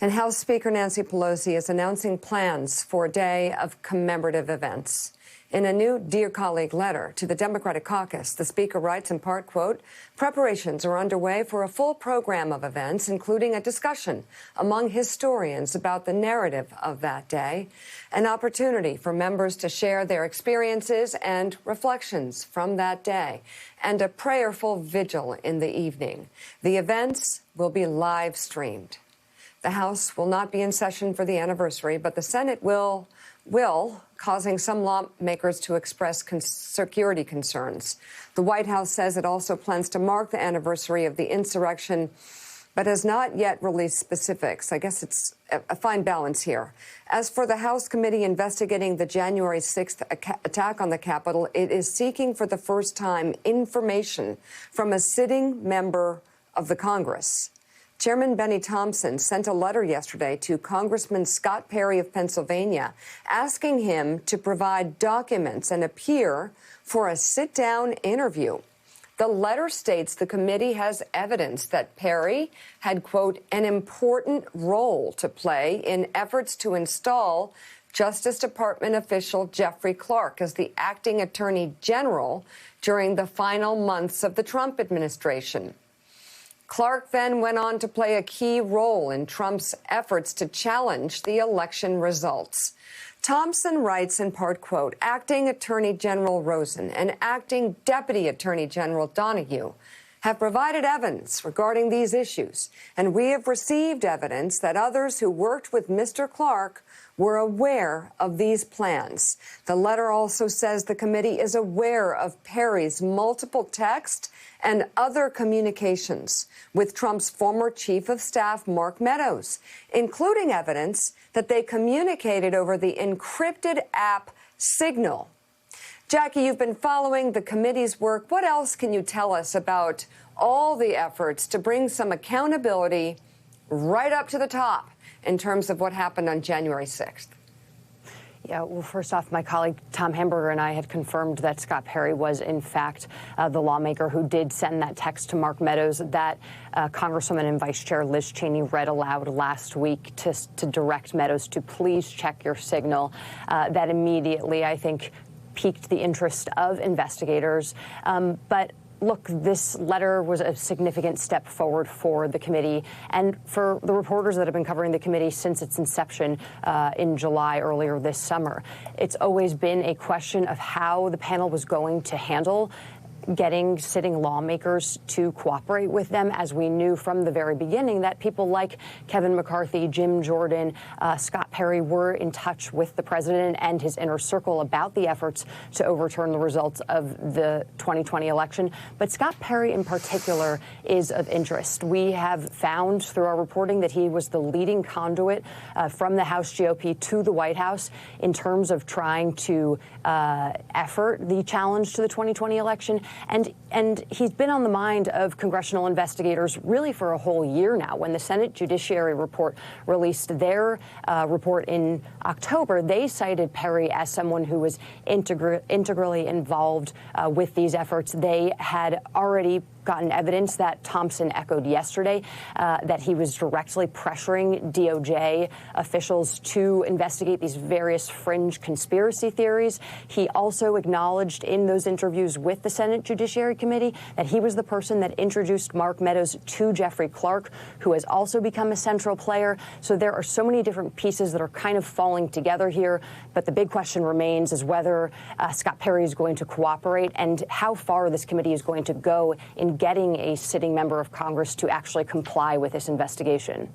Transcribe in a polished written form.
And House Speaker Nancy Pelosi is announcing plans for a day of commemorative events. In a new Dear Colleague letter to the Democratic caucus, the Speaker writes in part, quote, preparations are underway for a full program of events, including a discussion among historians about the narrative of that day, an opportunity for members to share their experiences and reflections from that day, and a prayerful vigil in the evening. The events will be live streamed. The House will not be in session for the anniversary, but the Senate will, causing some lawmakers to express security concerns. The White House says it also plans to mark the anniversary of the insurrection, but has not yet released specifics. I guess it's a fine balance here. As for the House committee investigating the January 6th attack on the Capitol, it is seeking for the first time information from a sitting member of the Congress. Chairman Benny Thompson sent a letter yesterday to Congressman Scott Perry of Pennsylvania asking him to provide documents and appear for a sit-down interview. The letter states the committee has evidence that Perry had, quote, an important role to play in efforts to install Justice Department official Jeffrey Clark as the acting attorney general during the final months of the Trump administration. Clark then went on to play a key role in Trump's efforts to challenge the election results. Thompson writes in part, quote, Acting Attorney General Rosen and Acting Deputy Attorney General Donahue have provided evidence regarding these issues, and we have received evidence that others who worked with Mr. Clark were aware of these plans. The letter also says the committee is aware of Perry's multiple text and other communications with Trump's former chief of staff, Mark Meadows, including evidence that they communicated over the encrypted app Signal. Jackie, you've been following the committee's work. What else can you tell us about all the efforts to bring some accountability right up to the top in terms of what happened on January 6th? Yeah, well, first off, my colleague Tom Hamburger and I had confirmed that Scott Perry was, in fact, the lawmaker who did send that text to Mark Meadows that Congresswoman and Vice Chair Liz Cheney read aloud last week to direct Meadows to please check your Signal. That immediately, I think, piqued the interest of investigators. But look, this letter was a significant step forward for the committee and for the reporters that have been covering the committee since its inception in July earlier this summer. It's always been a question of how the panel was going to handle getting sitting lawmakers to cooperate with them, as we knew from the very beginning that people like Kevin McCarthy, Jim Jordan, Scott Perry were in touch with the president and his inner circle about the efforts to overturn the results of the 2020 election. But Scott Perry in particular is of interest. We have found through our reporting that he was the leading conduit from the House GOP to the White House in terms of trying to effort the challenge to the 2020 election. And he's been on the mind of congressional investigators really for a whole year now. When the Senate Judiciary Report released their report in October, they cited Perry as someone who was integrally involved with these efforts. They had already gotten evidence that Thompson echoed yesterday, that he was directly pressuring DOJ officials to investigate these various fringe conspiracy theories. He also acknowledged in those interviews with the Senate Judiciary Committee that he was the person that introduced Mark Meadows to Jeffrey Clark, who has also become a central player. So there are so many different pieces that are kind of falling together here. But the big question remains is whether Scott Perry is going to cooperate and how far this committee is going to go in getting a sitting member of Congress to actually comply with this investigation.